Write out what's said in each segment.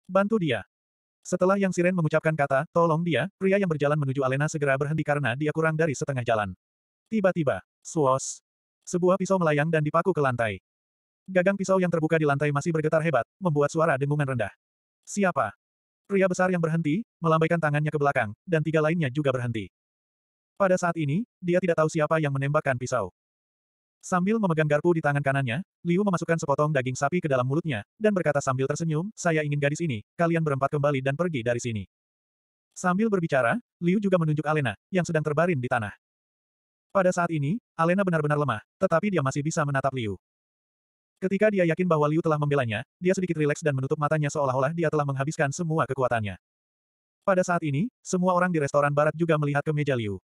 Bantu dia. Setelah Yang Siren mengucapkan kata, tolong dia, pria yang berjalan menuju Alena segera berhenti karena dia kurang dari setengah jalan. Tiba-tiba, swoosh. Sebuah pisau melayang dan dipaku ke lantai. Gagang pisau yang terbuka di lantai masih bergetar hebat, membuat suara dengungan rendah. Siapa? Pria besar yang berhenti, melambaikan tangannya ke belakang, dan tiga lainnya juga berhenti. Pada saat ini, dia tidak tahu siapa yang menembakkan pisau. Sambil memegang garpu di tangan kanannya, Liu memasukkan sepotong daging sapi ke dalam mulutnya, dan berkata sambil tersenyum, saya ingin gadis ini, kalian berempat kembali dan pergi dari sini. Sambil berbicara, Liu juga menunjuk Alena, yang sedang terbaring di tanah. Pada saat ini, Alena benar-benar lemah, tetapi dia masih bisa menatap Liu. Ketika dia yakin bahwa Liu telah membelanya, dia sedikit rileks dan menutup matanya seolah-olah dia telah menghabiskan semua kekuatannya. Pada saat ini, semua orang di restoran barat juga melihat ke meja Liu.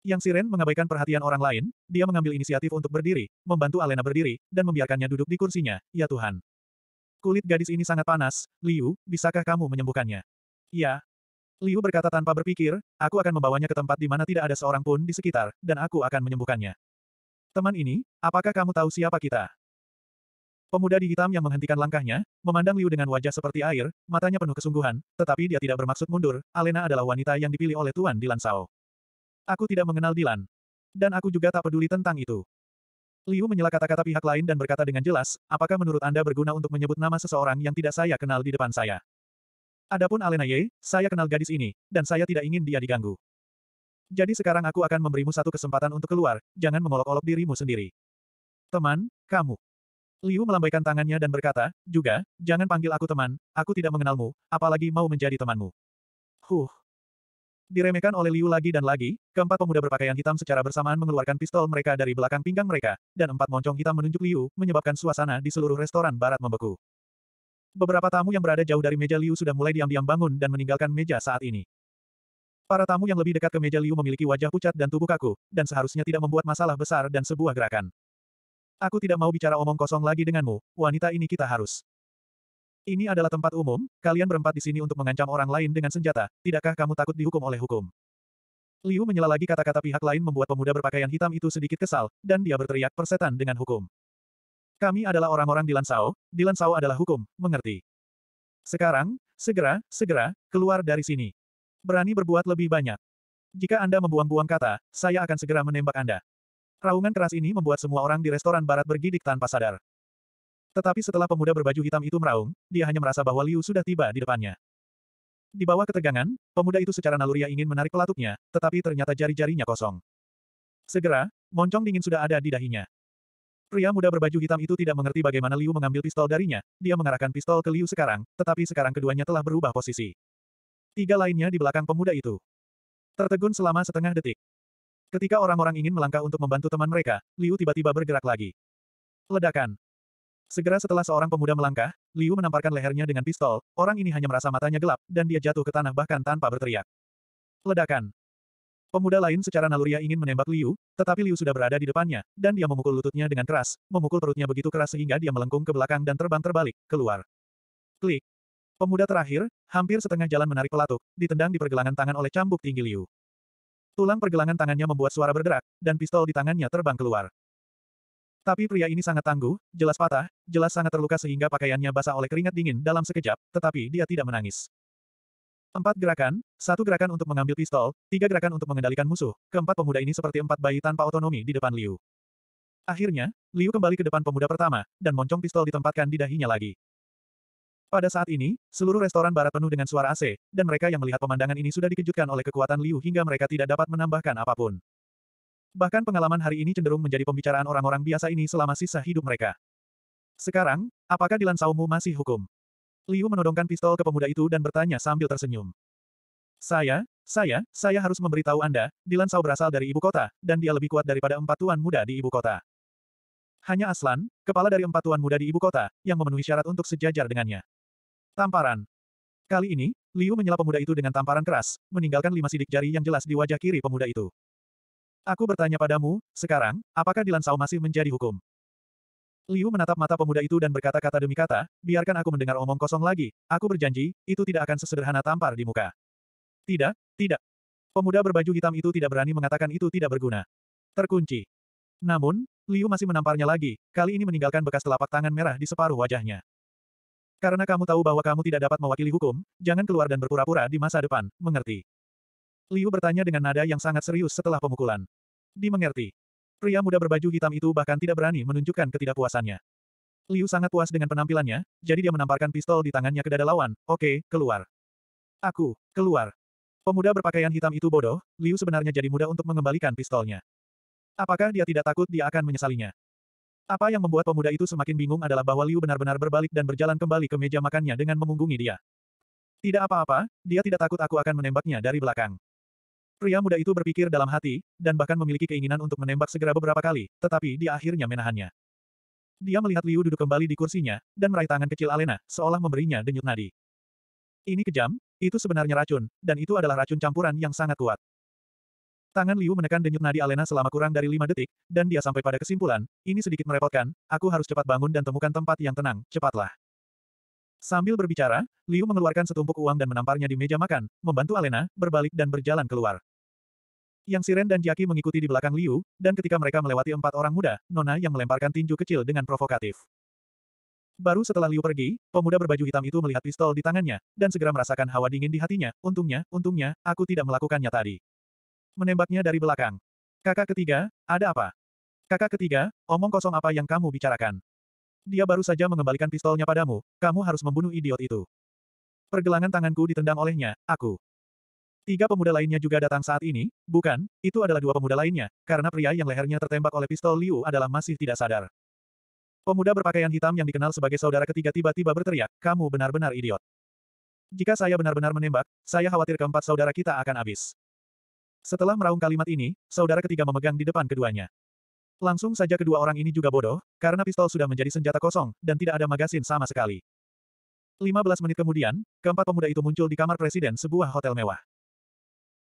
Yang Siren mengabaikan perhatian orang lain, dia mengambil inisiatif untuk berdiri, membantu Alena berdiri, dan membiarkannya duduk di kursinya, ya Tuhan. Kulit gadis ini sangat panas, Liu, bisakah kamu menyembuhkannya? Ya. Liu berkata tanpa berpikir, aku akan membawanya ke tempat di mana tidak ada seorang pun di sekitar, dan aku akan menyembuhkannya. Teman ini, apakah kamu tahu siapa kita? Pemuda di hitam yang menghentikan langkahnya, memandang Liu dengan wajah seperti air, matanya penuh kesungguhan, tetapi dia tidak bermaksud mundur, Alena adalah wanita yang dipilih oleh Tuan Dilan Shao. Aku tidak mengenal Dilan. Dan aku juga tak peduli tentang itu. Liu menyela kata-kata pihak lain dan berkata dengan jelas, apakah menurut Anda berguna untuk menyebut nama seseorang yang tidak saya kenal di depan saya? Adapun Alena Ye, saya kenal gadis ini, dan saya tidak ingin dia diganggu. Jadi sekarang aku akan memberimu satu kesempatan untuk keluar, jangan mengolok-olok dirimu sendiri. Teman, kamu. Liu melambaikan tangannya dan berkata, juga, jangan panggil aku teman, aku tidak mengenalmu, apalagi mau menjadi temanmu. Huh. Diremehkan oleh Liu lagi dan lagi, keempat pemuda berpakaian hitam secara bersamaan mengeluarkan pistol mereka dari belakang pinggang mereka, dan empat moncong hitam menunjuk Liu, menyebabkan suasana di seluruh restoran barat membeku. Beberapa tamu yang berada jauh dari meja Liu sudah mulai diam-diam bangun dan meninggalkan meja saat ini. Para tamu yang lebih dekat ke meja Liu memiliki wajah pucat dan tubuh kaku, dan seharusnya tidak membuat masalah besar dan sebuah gerakan. Aku tidak mau bicara omong kosong lagi denganmu, wanita ini kita harus. Ini adalah tempat umum, kalian berempat di sini untuk mengancam orang lain dengan senjata, tidakkah kamu takut dihukum oleh hukum? Liu menyela lagi kata-kata pihak lain membuat pemuda berpakaian hitam itu sedikit kesal, dan dia berteriak persetan dengan hukum. Kami adalah orang-orang Dilan Shao adalah hukum, mengerti? Sekarang, segera, keluar dari sini. Berani berbuat lebih banyak. Jika Anda membuang-buang kata, saya akan segera menembak Anda. Raungan keras ini membuat semua orang di restoran barat bergidik tanpa sadar. Tetapi setelah pemuda berbaju hitam itu meraung, dia hanya merasa bahwa Liu sudah tiba di depannya. Di bawah ketegangan, pemuda itu secara naluriah ingin menarik pelatuknya, tetapi ternyata jari-jarinya kosong. Segera, moncong dingin sudah ada di dahinya. Pria muda berbaju hitam itu tidak mengerti bagaimana Liu mengambil pistol darinya, dia mengarahkan pistol ke Liu sekarang, tetapi sekarang keduanya telah berubah posisi. Tiga lainnya di belakang pemuda itu. Tertegun selama setengah detik. Ketika orang-orang ingin melangkah untuk membantu teman mereka, Liu tiba-tiba bergerak lagi. Ledakan. Segera setelah seorang pemuda melangkah, Liu menamparkan lehernya dengan pistol, orang ini hanya merasa matanya gelap, dan dia jatuh ke tanah bahkan tanpa berteriak. Ledakan. Pemuda lain secara naluriah ingin menembak Liu, tetapi Liu sudah berada di depannya, dan dia memukul lututnya dengan keras, memukul perutnya begitu keras sehingga dia melengkung ke belakang dan terbang terbalik, keluar. Klik. Pemuda terakhir, hampir setengah jalan menarik pelatuk, ditendang di pergelangan tangan oleh cambuk tinggi Liu. Tulang pergelangan tangannya membuat suara berderak, dan pistol di tangannya terbang keluar. Tapi pria ini sangat tangguh, jelas patah, jelas sangat terluka sehingga pakaiannya basah oleh keringat dingin dalam sekejap, tetapi dia tidak menangis. 4 gerakan, 1 gerakan untuk mengambil pistol, 3 gerakan untuk mengendalikan musuh, keempat pemuda ini seperti 4 bayi tanpa otonomi di depan Liu. Akhirnya, Liu kembali ke depan pemuda pertama, dan moncong pistol ditempatkan di dahinya lagi. Pada saat ini, seluruh restoran barat penuh dengan suara AC, dan mereka yang melihat pemandangan ini sudah dikejutkan oleh kekuatan Liu hingga mereka tidak dapat menambahkan apapun. Bahkan pengalaman hari ini cenderung menjadi pembicaraan orang-orang biasa ini selama sisa hidup mereka. Sekarang, apakah Dilan Shao-mu masih hukum? Liu menodongkan pistol ke pemuda itu dan bertanya sambil tersenyum. Saya harus memberitahu Anda, Dilan Shao berasal dari ibu kota, dan dia lebih kuat daripada 4 tuan muda di ibu kota. Hanya Aslan, kepala dari 4 tuan muda di ibu kota, yang memenuhi syarat untuk sejajar dengannya. Tamparan. Kali ini, Liu menyela pemuda itu dengan tamparan keras, meninggalkan 5 sidik jari yang jelas di wajah kiri pemuda itu. Aku bertanya padamu, sekarang, apakah Dilan Shao masih menjadi hukum? Liu menatap mata pemuda itu dan berkata kata demi kata, biarkan aku mendengar omong kosong lagi, aku berjanji, itu tidak akan sesederhana tampar di muka. Tidak, tidak. Pemuda berbaju hitam itu tidak berani mengatakan itu tidak berguna. Terkunci. Namun, Liu masih menamparnya lagi, kali ini meninggalkan bekas telapak tangan merah di separuh wajahnya. Karena kamu tahu bahwa kamu tidak dapat mewakili hukum, jangan keluar dan berpura-pura di masa depan, mengerti? Liu bertanya dengan nada yang sangat serius setelah pemukulan. Dimengerti. Pria muda berbaju hitam itu bahkan tidak berani menunjukkan ketidakpuasannya. Liu sangat puas dengan penampilannya, jadi dia menamparkan pistol di tangannya ke dada lawan. Oke, keluar. Aku, keluar. Pemuda berpakaian hitam itu bodoh, Liu sebenarnya jadi mudah untuk mengembalikan pistolnya. Apakah dia tidak takut dia akan menyesalinya? Apa yang membuat pemuda itu semakin bingung adalah bahwa Liu benar-benar berbalik dan berjalan kembali ke meja makannya dengan memunggungi dia. Tidak apa-apa, dia tidak takut aku akan menembaknya dari belakang. Pria muda itu berpikir dalam hati, dan bahkan memiliki keinginan untuk menembak segera beberapa kali, tetapi dia akhirnya menahannya. Dia melihat Liu duduk kembali di kursinya, dan meraih tangan kecil Alena, seolah memberinya denyut nadi. Ini kejam, itu sebenarnya racun, dan itu adalah racun campuran yang sangat kuat. Tangan Liu menekan denyut nadi Alena selama kurang dari 5 detik, dan dia sampai pada kesimpulan, ini sedikit merepotkan, aku harus cepat bangun dan temukan tempat yang tenang, cepatlah. Sambil berbicara, Liu mengeluarkan setumpuk uang dan menamparnya di meja makan, membantu Alena, berbalik dan berjalan keluar. Yang Siren dan Jaki mengikuti di belakang Liu, dan ketika mereka melewati 4 orang muda, Nona yang melemparkan tinju kecil dengan provokatif. Baru setelah Liu pergi, pemuda berbaju hitam itu melihat pistol di tangannya, dan segera merasakan hawa dingin di hatinya, untungnya, aku tidak melakukannya tadi. Menembaknya dari belakang. Kakak ketiga, ada apa? Kakak ketiga, omong kosong apa yang kamu bicarakan? Dia baru saja mengembalikan pistolnya padamu, kamu harus membunuh idiot itu. Pergelangan tanganku ditendang olehnya, aku. 3 pemuda lainnya juga datang saat ini, bukan, itu adalah 2 pemuda lainnya, karena pria yang lehernya tertembak oleh pistol Liu adalah masih tidak sadar. Pemuda berpakaian hitam yang dikenal sebagai saudara ketiga tiba-tiba berteriak, kamu benar-benar idiot. Jika saya benar-benar menembak, saya khawatir keempat saudara kita akan habis. Setelah meraung kalimat ini, saudara ketiga memegang di depan keduanya. Langsung saja kedua orang ini juga bodoh, karena pistol sudah menjadi senjata kosong, dan tidak ada magasin sama sekali. 15 menit kemudian, keempat pemuda itu muncul di kamar presiden sebuah hotel mewah.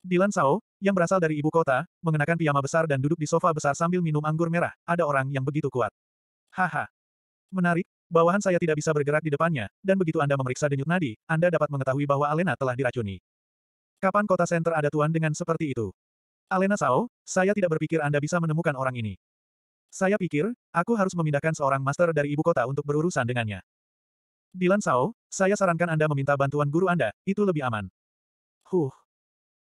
Dilan Sao, yang berasal dari ibu kota, mengenakan piyama besar dan duduk di sofa besar sambil minum anggur merah, ada orang yang begitu kuat. Haha. Menarik, bawahan saya tidak bisa bergerak di depannya, dan begitu Anda memeriksa denyut nadi, Anda dapat mengetahui bahwa Alena telah diracuni. Kapan kota center ada tuan dengan seperti itu? Alena Sao, saya tidak berpikir Anda bisa menemukan orang ini. Saya pikir, aku harus memindahkan seorang master dari ibu kota untuk berurusan dengannya. Dilan Sao, saya sarankan Anda meminta bantuan guru Anda, itu lebih aman.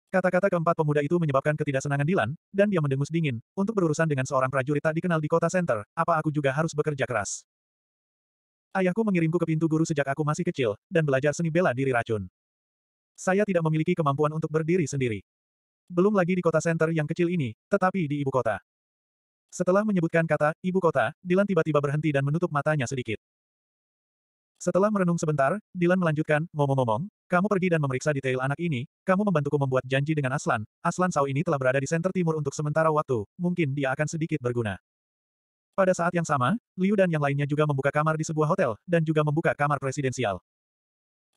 Kata-kata keempat pemuda itu menyebabkan ketidaksenangan Dilan, dan dia mendengus dingin, untuk berurusan dengan seorang prajurit tak dikenal di kota center, apa aku juga harus bekerja keras? Ayahku mengirimku ke pintu guru sejak aku masih kecil, dan belajar seni bela diri racun. Saya tidak memiliki kemampuan untuk berdiri sendiri. Belum lagi di kota center yang kecil ini, tetapi di ibu kota. Setelah menyebutkan kata, ibu kota, Dilan tiba-tiba berhenti dan menutup matanya sedikit. Setelah merenung sebentar, Dilan melanjutkan, ngomong-ngomong, kamu pergi dan memeriksa detail anak ini, kamu membantuku membuat janji dengan Aslan, Aslan Sao ini telah berada di center timur untuk sementara waktu, mungkin dia akan sedikit berguna. Pada saat yang sama, Liu dan yang lainnya juga membuka kamar di sebuah hotel, dan juga membuka kamar presidensial.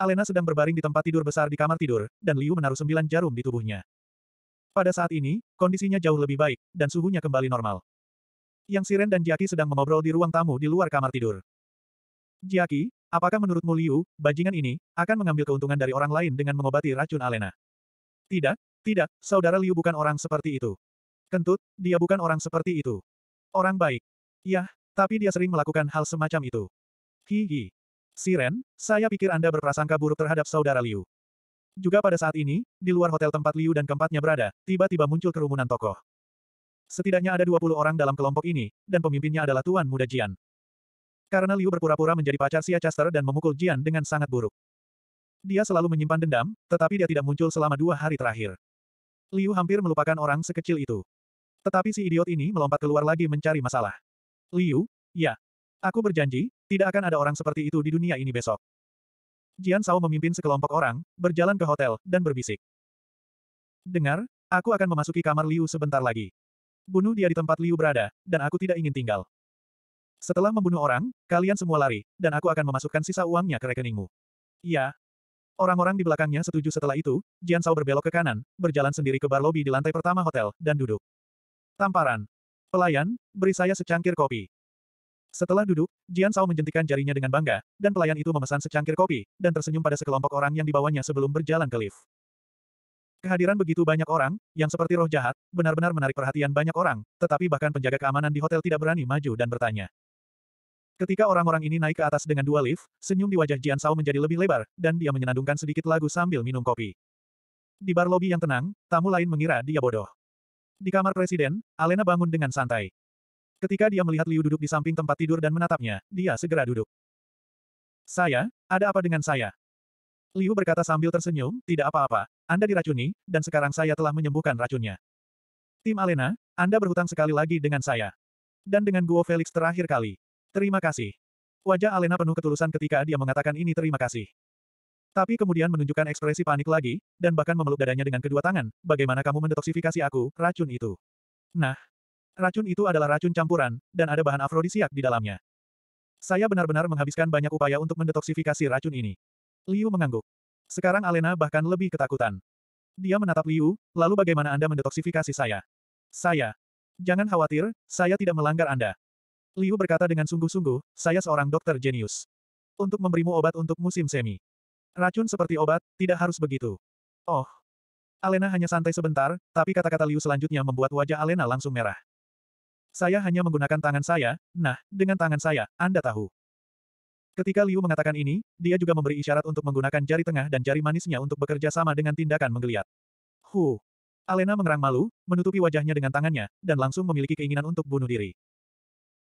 Alena sedang berbaring di tempat tidur besar di kamar tidur, dan Liu menaruh 9 jarum di tubuhnya. Pada saat ini, kondisinya jauh lebih baik, dan suhunya kembali normal. Yang Siren dan Jaki sedang mengobrol di ruang tamu di luar kamar tidur. Jaki, apakah menurutmu Liu, bajingan ini, akan mengambil keuntungan dari orang lain dengan mengobati racun Alena? Tidak, tidak, saudara Liu bukan orang seperti itu. Kentut, dia bukan orang seperti itu. Orang baik. Yah, tapi dia sering melakukan hal semacam itu. Hihi. Siren, saya pikir Anda berprasangka buruk terhadap saudara Liu. Juga pada saat ini, di luar hotel tempat Liu dan keempatnya berada, tiba-tiba muncul kerumunan tokoh. Setidaknya ada 20 orang dalam kelompok ini, dan pemimpinnya adalah Tuan Muda Jian. Karena Liu berpura-pura menjadi pacar Xia Caster dan memukul Jian dengan sangat buruk. Dia selalu menyimpan dendam, tetapi dia tidak muncul selama 2 hari terakhir. Liu hampir melupakan orang sekecil itu. Tetapi si idiot ini melompat keluar lagi mencari masalah. Liu, ya. Aku berjanji, tidak akan ada orang seperti itu di dunia ini besok. Jian Sao memimpin sekelompok orang, berjalan ke hotel, dan berbisik. Dengar, aku akan memasuki kamar Liu sebentar lagi. Bunuh dia di tempat Liu berada, dan aku tidak ingin tinggal. Setelah membunuh orang, kalian semua lari, dan aku akan memasukkan sisa uangnya ke rekeningmu. Iya. Orang-orang di belakangnya setuju setelah itu, Jian Sao berbelok ke kanan, berjalan sendiri ke bar lobi di lantai pertama hotel, dan duduk. Tamparan. Pelayan, beri saya secangkir kopi. Setelah duduk, Jian Sao menjentikan jarinya dengan bangga, dan pelayan itu memesan secangkir kopi, dan tersenyum pada sekelompok orang yang dibawanya sebelum berjalan ke lift. Kehadiran begitu banyak orang, yang seperti roh jahat, benar-benar menarik perhatian banyak orang, tetapi bahkan penjaga keamanan di hotel tidak berani maju dan bertanya. Ketika orang-orang ini naik ke atas dengan dua lift, senyum di wajah Jian Shao menjadi lebih lebar, dan dia menyenandungkan sedikit lagu sambil minum kopi. Di bar lobi yang tenang, tamu lain mengira dia bodoh. Di kamar presiden, Alena bangun dengan santai. Ketika dia melihat Liu duduk di samping tempat tidur dan menatapnya, dia segera duduk. Ada apa dengan saya? Liu berkata sambil tersenyum, tidak apa-apa, Anda diracuni, dan sekarang saya telah menyembuhkan racunnya. Tim Alena, Anda berhutang sekali lagi dengan saya. Dan dengan Guo Felix terakhir kali. Terima kasih. Wajah Alena penuh ketulusan ketika dia mengatakan ini terima kasih. Tapi kemudian menunjukkan ekspresi panik lagi, dan bahkan memeluk dadanya dengan kedua tangan, bagaimana kamu mendetoksifikasi aku, racun itu. Nah, racun itu adalah racun campuran, dan ada bahan afrodisiak di dalamnya. Saya benar-benar menghabiskan banyak upaya untuk mendetoksifikasi racun ini. Liu mengangguk. Sekarang Alena bahkan lebih ketakutan. Dia menatap Liu, lalu bagaimana Anda mendetoksifikasi saya? Jangan khawatir, saya tidak melanggar Anda. Liu berkata dengan sungguh-sungguh, saya seorang dokter jenius. Untuk memberimu obat untuk musim semi. Racun seperti obat, tidak harus begitu. Oh. Alena hanya santai sebentar, tapi kata-kata Liu selanjutnya membuat wajah Alena langsung merah. Saya hanya menggunakan tangan saya, nah, dengan tangan saya, Anda tahu. Ketika Liu mengatakan ini, dia juga memberi isyarat untuk menggunakan jari tengah dan jari manisnya untuk bekerja sama dengan tindakan menggeliat. Alena mengerang malu, menutupi wajahnya dengan tangannya, dan langsung memiliki keinginan untuk bunuh diri.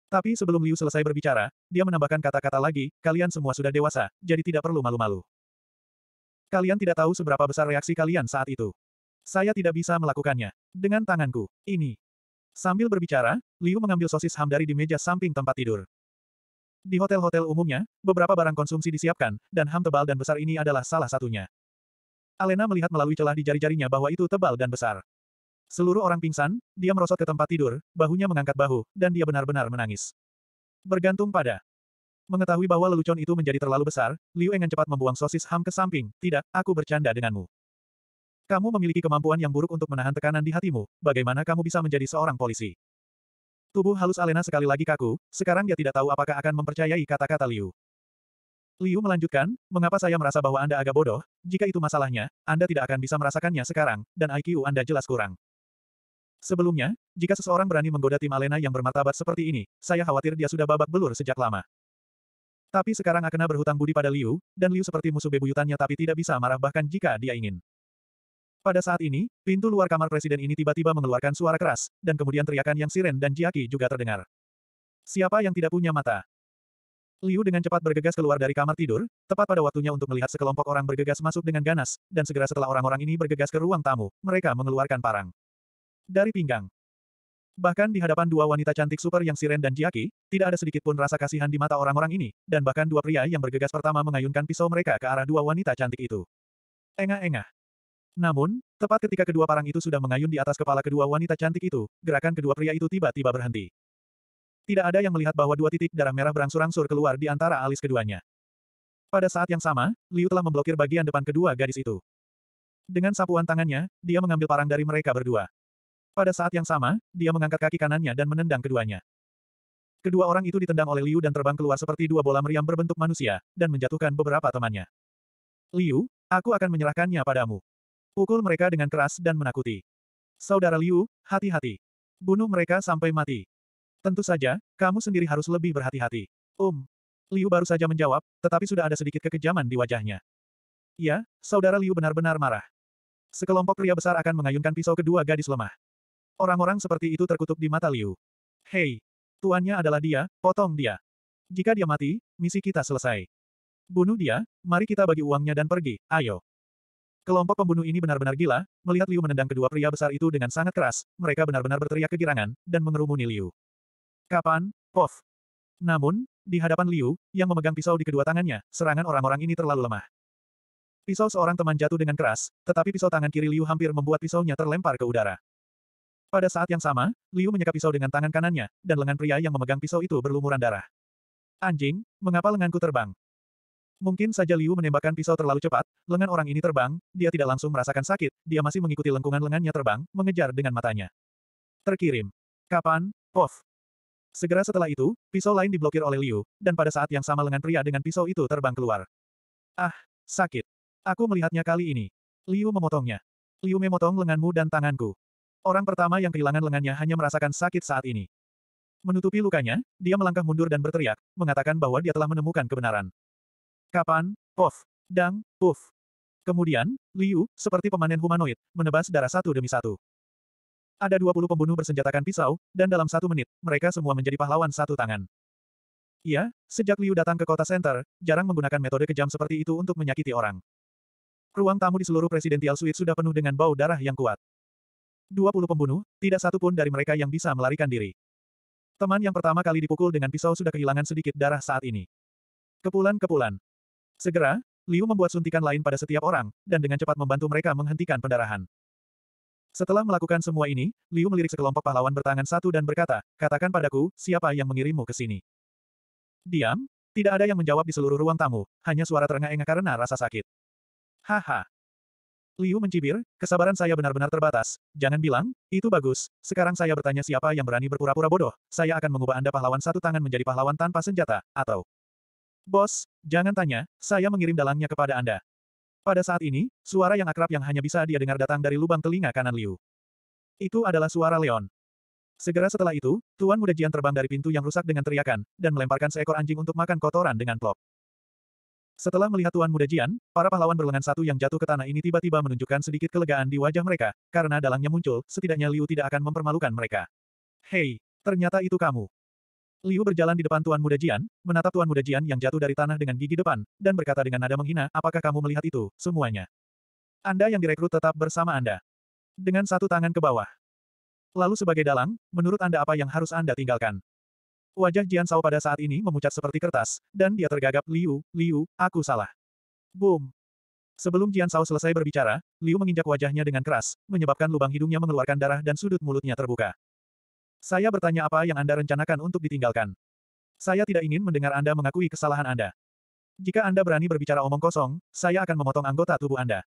Tapi sebelum Liu selesai berbicara, dia menambahkan kata-kata lagi, kalian semua sudah dewasa, jadi tidak perlu malu-malu. Kalian tidak tahu seberapa besar reaksi kalian saat itu. Saya tidak bisa melakukannya. Dengan tanganku. Ini. Sambil berbicara, Liu mengambil sosis ham dari di meja samping tempat tidur. Di hotel-hotel umumnya, beberapa barang konsumsi disiapkan, dan ham tebal dan besar ini adalah salah satunya. Alena melihat melalui celah di jari-jarinya bahwa itu tebal dan besar. Seluruh orang pingsan, dia merosot ke tempat tidur, bahunya mengangkat bahu, dan dia benar-benar menangis. Bergantung pada. Mengetahui bahwa lelucon itu menjadi terlalu besar, Liu dengan cepat membuang sosis ham ke samping. Tidak, aku bercanda denganmu. Kamu memiliki kemampuan yang buruk untuk menahan tekanan di hatimu, bagaimana kamu bisa menjadi seorang polisi? Tubuh halus Alena sekali lagi kaku, sekarang dia tidak tahu apakah akan mempercayai kata-kata Liu. Liu melanjutkan, mengapa saya merasa bahwa Anda agak bodoh, jika itu masalahnya, Anda tidak akan bisa merasakannya sekarang, dan IQ Anda jelas kurang. Sebelumnya, jika seseorang berani menggoda tim Alena yang bermartabat seperti ini, saya khawatir dia sudah babak belur sejak lama. Tapi sekarang Akena berhutang budi pada Liu, dan Liu seperti musuh bebuyutannya tapi tidak bisa marah bahkan jika dia ingin. Pada saat ini, pintu luar kamar presiden ini tiba-tiba mengeluarkan suara keras, dan kemudian teriakan yang siren dan jiaki juga terdengar. Siapa yang tidak punya mata? Liu dengan cepat bergegas keluar dari kamar tidur, tepat pada waktunya untuk melihat sekelompok orang bergegas masuk dengan ganas, dan segera setelah orang-orang ini bergegas ke ruang tamu, mereka mengeluarkan parang dari pinggang. Bahkan di hadapan dua wanita cantik super yang siren dan jiaki, tidak ada sedikit pun rasa kasihan di mata orang-orang ini, dan bahkan dua pria yang bergegas pertama mengayunkan pisau mereka ke arah dua wanita cantik itu. Engah-engah. Namun, tepat ketika kedua parang itu sudah mengayun di atas kepala kedua wanita cantik itu, gerakan kedua pria itu tiba-tiba berhenti. Tidak ada yang melihat bahwa dua titik darah merah berangsur-angsur keluar di antara alis keduanya. Pada saat yang sama, Liu telah memblokir bagian depan kedua gadis itu. Dengan sapuan tangannya, dia mengambil parang dari mereka berdua. Pada saat yang sama, dia mengangkat kaki kanannya dan menendang keduanya. Kedua orang itu ditendang oleh Liu dan terbang keluar seperti dua bola meriam berbentuk manusia, dan menjatuhkan beberapa temannya. Liu, aku akan menyerahkannya padamu. Pukul mereka dengan keras dan menakuti. Saudara Liu, hati-hati. Bunuh mereka sampai mati. Tentu saja, kamu sendiri harus lebih berhati-hati. Liu baru saja menjawab, tetapi sudah ada sedikit kekejaman di wajahnya. Ya, saudara Liu benar-benar marah. Sekelompok pria besar akan mengayunkan pisau kedua gadis lemah. Orang-orang seperti itu terkutuk di mata Liu. Hei, tuannya adalah dia, potong dia. Jika dia mati, misi kita selesai. Bunuh dia, mari kita bagi uangnya dan pergi, ayo. Kelompok pembunuh ini benar-benar gila, melihat Liu menendang kedua pria besar itu dengan sangat keras, mereka benar-benar berteriak kegirangan, dan mengerumuni Liu. Kapan, Pof? Namun, di hadapan Liu, yang memegang pisau di kedua tangannya, serangan orang-orang ini terlalu lemah. Pisau seorang teman jatuh dengan keras, tetapi pisau tangan kiri Liu hampir membuat pisaunya terlempar ke udara. Pada saat yang sama, Liu menyeka pisau dengan tangan kanannya, dan lengan pria yang memegang pisau itu berlumuran darah. Anjing, mengapa lenganku terbang? Mungkin saja Liu menembakkan pisau terlalu cepat, lengan orang ini terbang, dia tidak langsung merasakan sakit, dia masih mengikuti lengkungan lengannya terbang, mengejar dengan matanya. Terkirim. Kapan, Pof? Segera setelah itu, pisau lain diblokir oleh Liu, dan pada saat yang sama lengan pria dengan pisau itu terbang keluar. Ah, sakit. Aku melihatnya kali ini. Liu memotongnya. Liu memotong lenganmu dan tanganku. Orang pertama yang kehilangan lengannya hanya merasakan sakit saat ini. Menutupi lukanya, dia melangkah mundur dan berteriak, mengatakan bahwa dia telah menemukan kebenaran. Kapan? Pof. Dang, puff. Kemudian, Liu, seperti pemanen humanoid, menebas darah satu demi satu. Ada 20 pembunuh bersenjatakan pisau, dan dalam 1 menit, mereka semua menjadi pahlawan satu tangan. Iya, sejak Liu datang ke kota center, jarang menggunakan metode kejam seperti itu untuk menyakiti orang. Ruang tamu di seluruh Presidential Suite sudah penuh dengan bau darah yang kuat. 20 pembunuh, tidak satu pun dari mereka yang bisa melarikan diri. Teman yang pertama kali dipukul dengan pisau sudah kehilangan sedikit darah saat ini. Kepulan-kepulan. Segera, Liu membuat suntikan lain pada setiap orang, dan dengan cepat membantu mereka menghentikan pendarahan. Setelah melakukan semua ini, Liu melirik sekelompok pahlawan bertangan satu dan berkata, katakan padaku, siapa yang mengirimmu ke sini? Diam, tidak ada yang menjawab di seluruh ruang tamu, hanya suara terengah-engah karena rasa sakit. Haha. Liu mencibir, kesabaran saya benar-benar terbatas. Jangan bilang, itu bagus. Sekarang saya bertanya siapa yang berani berpura-pura bodoh. Saya akan mengubah Anda pahlawan satu tangan menjadi pahlawan tanpa senjata, atau... Bos, jangan tanya, saya mengirim dalangnya kepada Anda. Pada saat ini, suara yang akrab yang hanya bisa dia dengar datang dari lubang telinga kanan Liu. Itu adalah suara Leon. Segera setelah itu, Tuan Muda Jian terbang dari pintu yang rusak dengan teriakan, dan melemparkan seekor anjing untuk makan kotoran dengan plop. Setelah melihat Tuan Muda Jian, para pahlawan berlengan satu yang jatuh ke tanah ini tiba-tiba menunjukkan sedikit kelegaan di wajah mereka, karena dalangnya muncul, setidaknya Liu tidak akan mempermalukan mereka. Hei, ternyata itu kamu. Liu berjalan di depan Tuan Muda Jian, menatap Tuan Muda Jian yang jatuh dari tanah dengan gigi depan, dan berkata dengan nada menghina, apakah kamu melihat itu, semuanya? Anda yang direkrut tetap bersama Anda. Dengan satu tangan ke bawah. Lalu sebagai dalang, menurut Anda apa yang harus Anda tinggalkan? Wajah Jian Shao pada saat ini memucat seperti kertas, dan dia tergagap, Liu, aku salah. Boom. Sebelum Jian Shao selesai berbicara, Liu menginjak wajahnya dengan keras, menyebabkan lubang hidungnya mengeluarkan darah dan sudut mulutnya terbuka. Saya bertanya apa yang Anda rencanakan untuk ditinggalkan. Saya tidak ingin mendengar Anda mengakui kesalahan Anda. Jika Anda berani berbicara omong kosong, saya akan memotong anggota tubuh Anda.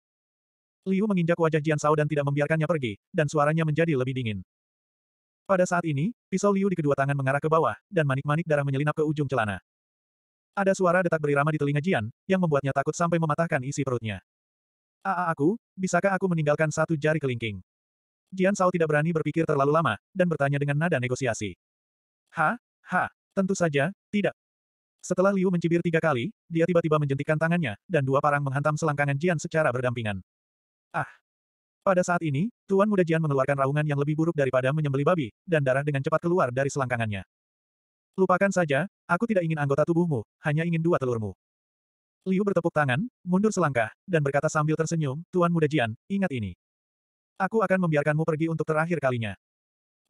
Liu menginjak wajah Jian Shao dan tidak membiarkannya pergi, dan suaranya menjadi lebih dingin. Pada saat ini, pisau Liu di kedua tangan mengarah ke bawah, dan manik-manik darah menyelinap ke ujung celana. Ada suara detak berirama di telinga Jian, yang membuatnya takut sampai mematahkan isi perutnya. Bisakah aku meninggalkan satu jari kelingking? Jian Shao tidak berani berpikir terlalu lama, dan bertanya dengan nada negosiasi. Tentu saja, tidak. Setelah Liu mencibir 3 kali, dia tiba-tiba menjentikkan tangannya, dan 2 parang menghantam selangkangan Jian secara berdampingan. Pada saat ini, Tuan Muda Jian mengeluarkan raungan yang lebih buruk daripada menyembelih babi, dan darah dengan cepat keluar dari selangkangannya. Lupakan saja, aku tidak ingin anggota tubuhmu, hanya ingin 2 telurmu. Liu bertepuk tangan, mundur selangkah, dan berkata sambil tersenyum, Tuan Muda Jian, ingat ini. Aku akan membiarkanmu pergi untuk terakhir kalinya.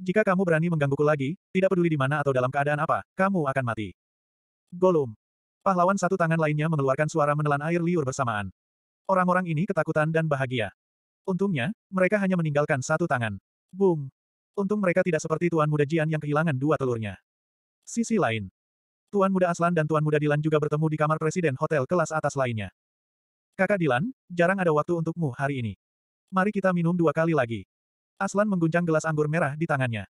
Jika kamu berani menggangguku lagi, tidak peduli di mana atau dalam keadaan apa, kamu akan mati. Golum. Pahlawan satu tangan lainnya mengeluarkan suara menelan air liur bersamaan. Orang-orang ini ketakutan dan bahagia. Untungnya, mereka hanya meninggalkan satu tangan. Boom. Untung mereka tidak seperti Tuan Muda Jian yang kehilangan 2 telurnya. Sisi lain. Tuan Muda Aslan dan Tuan Muda Dilan juga bertemu di kamar presiden hotel kelas atas lainnya. Kakak Dilan, jarang ada waktu untukmu hari ini. Mari kita minum 2 kali lagi. Aslan mengguncang gelas anggur merah di tangannya.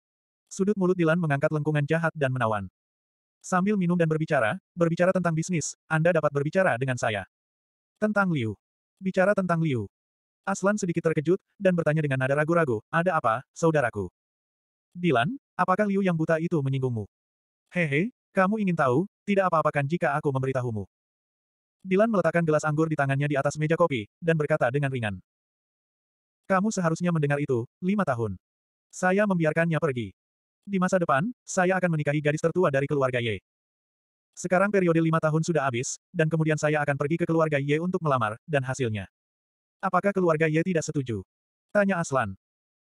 Sudut mulut Dilan mengangkat lengkungan jahat dan menawan. Sambil minum dan berbicara tentang bisnis, Anda dapat berbicara dengan saya. Tentang Liu. Bicara tentang Liu. Aslan sedikit terkejut, dan bertanya dengan nada ragu-ragu, ada apa, saudaraku? Dilan, apakah Liu yang buta itu menyinggungmu? Hehe, kamu ingin tahu, tidak apa-apa kan jika aku memberitahumu. Dilan meletakkan gelas anggur di tangannya di atas meja kopi, dan berkata dengan ringan. Kamu seharusnya mendengar itu, 5 tahun. Saya membiarkannya pergi. Di masa depan, saya akan menikahi gadis tertua dari keluarga Ye. Sekarang periode 5 tahun sudah habis, dan kemudian saya akan pergi ke keluarga Ye untuk melamar, dan hasilnya. Apakah keluarga Ye tidak setuju? Tanya Aslan.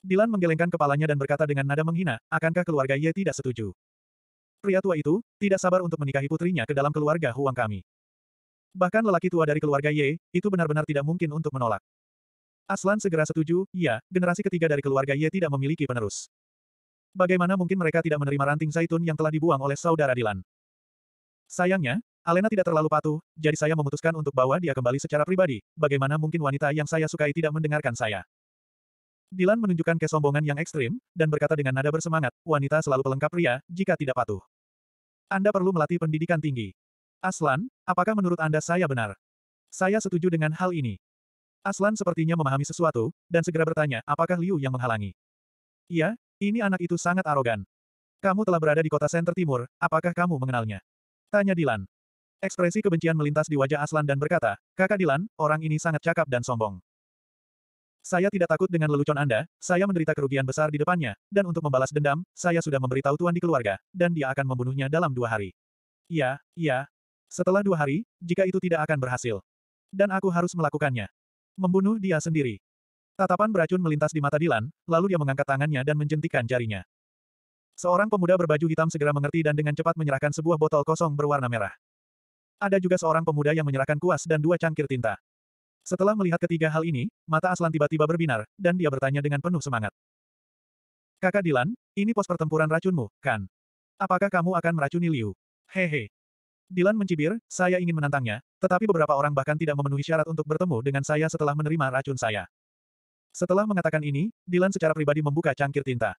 Dilan menggelengkan kepalanya dan berkata dengan nada menghina, akankah keluarga Ye tidak setuju? Pria tua itu, tidak sabar untuk menikahi putrinya ke dalam keluarga Huang kami. Bahkan lelaki tua dari keluarga Ye, itu benar-benar tidak mungkin untuk menolak. Aslan segera setuju, iya, generasi ketiga dari keluarga Ye tidak memiliki penerus. Bagaimana mungkin mereka tidak menerima ranting zaitun yang telah dibuang oleh saudara Dilan? Sayangnya, Alena tidak terlalu patuh, jadi saya memutuskan untuk bawa dia kembali secara pribadi. Bagaimana mungkin wanita yang saya sukai tidak mendengarkan saya? Dilan menunjukkan kesombongan yang ekstrim, dan berkata dengan nada bersemangat, wanita selalu pelengkap pria, jika tidak patuh. Anda perlu melatih pendidikan tinggi. Aslan, apakah menurut Anda saya benar? Saya setuju dengan hal ini. Aslan sepertinya memahami sesuatu, dan segera bertanya, apakah Liu yang menghalangi? Iya, ini anak itu sangat arogan. Kamu telah berada di kota Center Timur, apakah kamu mengenalnya? Tanya Dilan. Ekspresi kebencian melintas di wajah Aslan dan berkata, Kakak Dilan, orang ini sangat cakap dan sombong. Saya tidak takut dengan lelucon Anda, saya menderita kerugian besar di depannya, dan untuk membalas dendam, saya sudah memberitahu Tuan di keluarga, dan dia akan membunuhnya dalam 2 hari. Iya, iya. Setelah 2 hari, jika itu tidak akan berhasil. Dan aku harus melakukannya. Membunuh dia sendiri. Tatapan beracun melintas di mata Dilan, lalu dia mengangkat tangannya dan menjentikkan jarinya. Seorang pemuda berbaju hitam segera mengerti dan dengan cepat menyerahkan sebuah botol kosong berwarna merah. Ada juga seorang pemuda yang menyerahkan kuas dan 2 cangkir tinta. Setelah melihat ketiga hal ini, mata Aslan tiba-tiba berbinar, dan dia bertanya dengan penuh semangat. Kakak Dilan, ini pos pertempuran racunmu, kan? Apakah kamu akan meracuni Liu? Hehe. Dilan mencibir, saya ingin menantangnya, tetapi beberapa orang bahkan tidak memenuhi syarat untuk bertemu dengan saya setelah menerima racun saya. Setelah mengatakan ini, Dilan secara pribadi membuka cangkir tinta.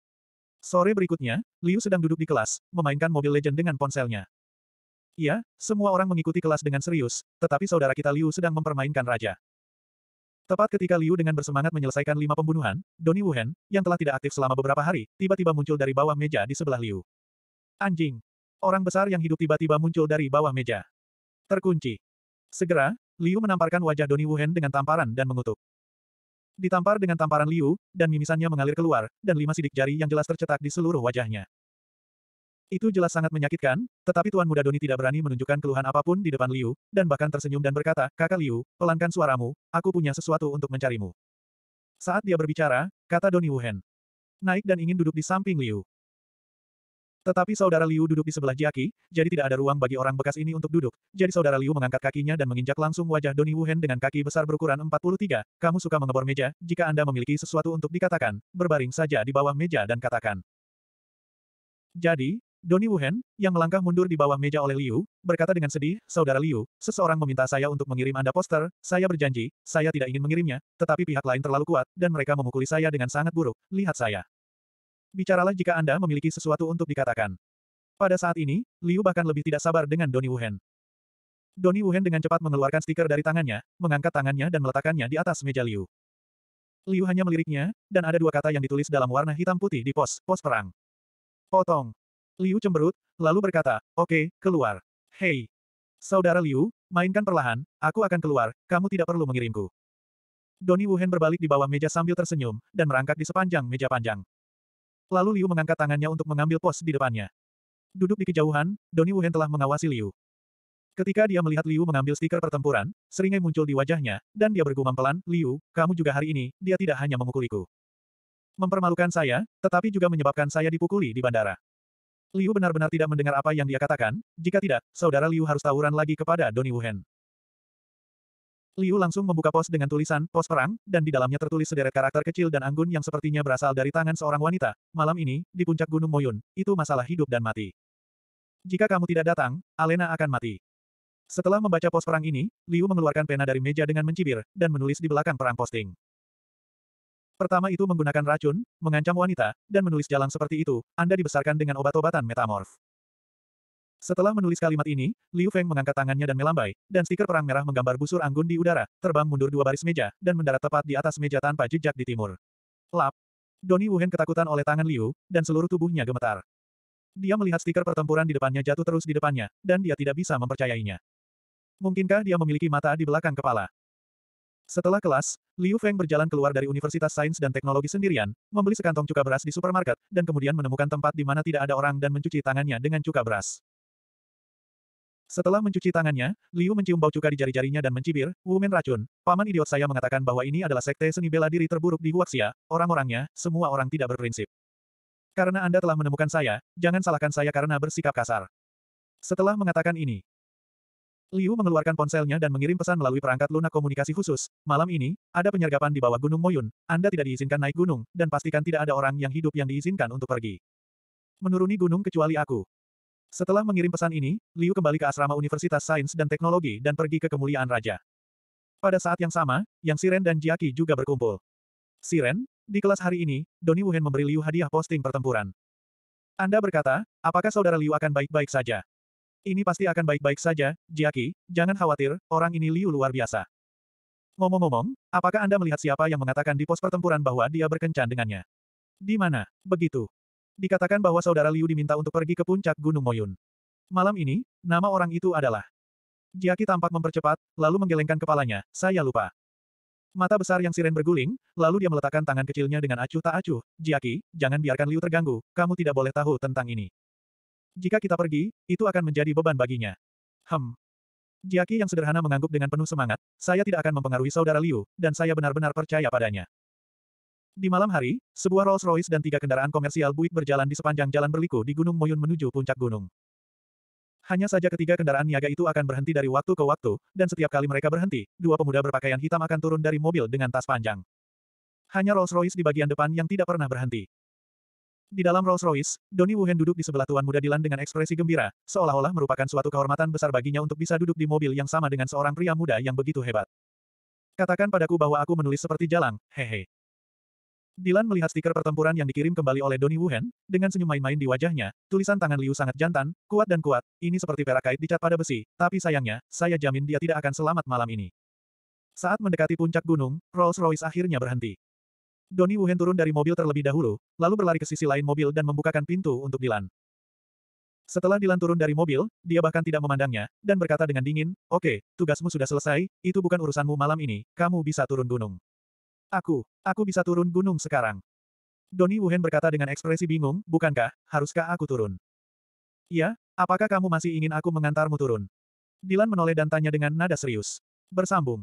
Sore berikutnya, Liu sedang duduk di kelas, memainkan Mobile Legends dengan ponselnya. Iya, semua orang mengikuti kelas dengan serius, tetapi saudara kita Liu sedang mempermainkan raja. Tepat ketika Liu dengan bersemangat menyelesaikan 5 pembunuhan, Donnie Wuhen, yang telah tidak aktif selama beberapa hari, tiba-tiba muncul dari bawah meja di sebelah Liu. Anjing! Orang besar yang hidup tiba-tiba muncul dari bawah meja. Terkunci. Segera, Liu menamparkan wajah Donnie Wuhen dengan tamparan dan mengutuk. Ditampar dengan tamparan Liu, dan mimisannya mengalir keluar, dan 5 sidik jari yang jelas tercetak di seluruh wajahnya. Itu jelas sangat menyakitkan, tetapi Tuan Muda Donnie tidak berani menunjukkan keluhan apapun di depan Liu, dan bahkan tersenyum dan berkata, Kakak Liu, pelankan suaramu, aku punya sesuatu untuk mencarimu. Saat dia berbicara, kata Donnie Wuhen. Naik dan ingin duduk di samping Liu. Tetapi saudara Liu duduk di sebelah Jiaqi, jadi tidak ada ruang bagi orang bekas ini untuk duduk. Jadi saudara Liu mengangkat kakinya dan menginjak langsung wajah Donnie Wuhen dengan kaki besar berukuran 43. Kamu suka mengebor meja, jika Anda memiliki sesuatu untuk dikatakan, berbaring saja di bawah meja dan katakan. Jadi, Donnie Wuhen, yang melangkah mundur di bawah meja oleh Liu, berkata dengan sedih, Saudara Liu, seseorang meminta saya untuk mengirim Anda poster, saya berjanji, saya tidak ingin mengirimnya, tetapi pihak lain terlalu kuat, dan mereka memukuli saya dengan sangat buruk, lihat saya. Bicaralah jika Anda memiliki sesuatu untuk dikatakan. Pada saat ini, Liu bahkan lebih tidak sabar dengan Donnie Wuhen. Donnie Wuhen dengan cepat mengeluarkan stiker dari tangannya, mengangkat tangannya dan meletakkannya di atas meja Liu. Liu hanya meliriknya, dan ada 2 kata yang ditulis dalam warna hitam putih di pos perang. Potong. Liu cemberut, lalu berkata, oke, keluar. Hei. Saudara Liu, mainkan perlahan, aku akan keluar, kamu tidak perlu mengirimku. Donnie Wuhen berbalik di bawah meja sambil tersenyum, dan merangkak di sepanjang meja panjang. Lalu Liu mengangkat tangannya untuk mengambil pos di depannya. Duduk di kejauhan, Donnie Wuhen telah mengawasi Liu. Ketika dia melihat Liu mengambil stiker pertempuran, seringai muncul di wajahnya, dan dia bergumam pelan, Liu, kamu juga hari ini, dia tidak hanya memukuliku. Mempermalukan saya, tetapi juga menyebabkan saya dipukuli di bandara. Liu benar-benar tidak mendengar apa yang dia katakan, jika tidak, saudara Liu harus tawuran lagi kepada Donnie Wuhen. Liu langsung membuka pos dengan tulisan, pos perang, dan di dalamnya tertulis sederet karakter kecil dan anggun yang sepertinya berasal dari tangan seorang wanita. Malam ini, di puncak Gunung Moyun, itu masalah hidup dan mati. Jika kamu tidak datang, Alena akan mati. Setelah membaca pos perang ini, Liu mengeluarkan pena dari meja dengan mencibir, dan menulis di belakang perang posting. Pertama itu menggunakan racun, mengancam wanita, dan menulis jalang seperti itu, Anda dibesarkan dengan obat-obatan metamorf. Setelah menulis kalimat ini, Liu Feng mengangkat tangannya dan melambai, dan stiker perang merah menggambar busur anggun di udara, terbang mundur 2 baris meja, dan mendarat tepat di atas meja tanpa jejak di timur. Lap. Donnie Wuhen ketakutan oleh tangan Liu, dan seluruh tubuhnya gemetar. Dia melihat stiker pertempuran di depannya jatuh terus di depannya, dan dia tidak bisa mempercayainya. Mungkinkah dia memiliki mata di belakang kepala? Setelah kelas, Liu Feng berjalan keluar dari Universitas Sains dan Teknologi sendirian, membeli sekantong cuka beras di supermarket, dan kemudian menemukan tempat di mana tidak ada orang dan mencuci tangannya dengan cuka beras. Setelah mencuci tangannya, Liu mencium bau cuka di jari-jarinya dan mencibir, Wumen racun, paman idiot saya mengatakan bahwa ini adalah sekte seni bela diri terburuk di Huaxia, orang-orangnya, semua orang tidak berprinsip. Karena Anda telah menemukan saya, jangan salahkan saya karena bersikap kasar. Setelah mengatakan ini, Liu mengeluarkan ponselnya dan mengirim pesan melalui perangkat lunak komunikasi khusus. Malam ini, ada penyergapan di bawah Gunung Moyun, Anda tidak diizinkan naik gunung, dan pastikan tidak ada orang yang hidup yang diizinkan untuk pergi. Menuruni gunung kecuali aku. Setelah mengirim pesan ini, Liu kembali ke asrama Universitas Sains dan Teknologi dan pergi ke kemuliaan raja. Pada saat yang sama, Yang Siren dan Jiaqi juga berkumpul. Siren, di kelas hari ini, Donnie Wuhen memberi Liu hadiah posting pertempuran. Anda berkata, apakah saudara Liu akan baik-baik saja? Ini pasti akan baik-baik saja, Jiaqi, jangan khawatir, orang ini Liu luar biasa. Ngomong-ngomong, apakah Anda melihat siapa yang mengatakan di pos pertempuran bahwa dia berkencan dengannya? Di mana? Begitu. Dikatakan bahwa saudara Liu diminta untuk pergi ke puncak Gunung Moyun. Malam ini, nama orang itu adalah... Jiaki tampak mempercepat, lalu menggelengkan kepalanya, saya lupa. Mata besar yang siren berguling, lalu dia meletakkan tangan kecilnya dengan acuh tak acuh. Jiaki, jangan biarkan Liu terganggu, kamu tidak boleh tahu tentang ini. Jika kita pergi, itu akan menjadi beban baginya. Jiaki yang sederhana mengangguk dengan penuh semangat, saya tidak akan mempengaruhi saudara Liu, dan saya benar-benar percaya padanya. Di malam hari, sebuah Rolls-Royce dan 3 kendaraan komersial Buick berjalan di sepanjang jalan berliku di Gunung Moyun menuju puncak gunung. Hanya saja ketiga kendaraan niaga itu akan berhenti dari waktu ke waktu, dan setiap kali mereka berhenti, dua pemuda berpakaian hitam akan turun dari mobil dengan tas panjang. Hanya Rolls-Royce di bagian depan yang tidak pernah berhenti. Di dalam Rolls-Royce, Donnie Wuhen duduk di sebelah tuan muda Dilan dengan ekspresi gembira, seolah-olah merupakan suatu kehormatan besar baginya untuk bisa duduk di mobil yang sama dengan seorang pria muda yang begitu hebat. Katakan padaku bahwa aku menulis seperti jalang, hehe. Dilan melihat stiker pertempuran yang dikirim kembali oleh Donnie Wuhen, dengan senyum main-main di wajahnya, tulisan tangan Liu sangat jantan, kuat dan kuat, ini seperti perak kait dicat pada besi, tapi sayangnya, saya jamin dia tidak akan selamat malam ini. Saat mendekati puncak gunung, Rolls-Royce akhirnya berhenti. Donnie Wuhen turun dari mobil terlebih dahulu, lalu berlari ke sisi lain mobil dan membukakan pintu untuk Dilan. Setelah Dilan turun dari mobil, dia bahkan tidak memandangnya, dan berkata dengan dingin, oke, tugasmu sudah selesai, itu bukan urusanmu malam ini, kamu bisa turun gunung. Aku bisa turun gunung sekarang. Donnie Wuhen berkata dengan ekspresi bingung, bukankah, haruskah aku turun? Iya, apakah kamu masih ingin aku mengantarmu turun? Dilan menoleh dan tanya dengan nada serius. Bersambung.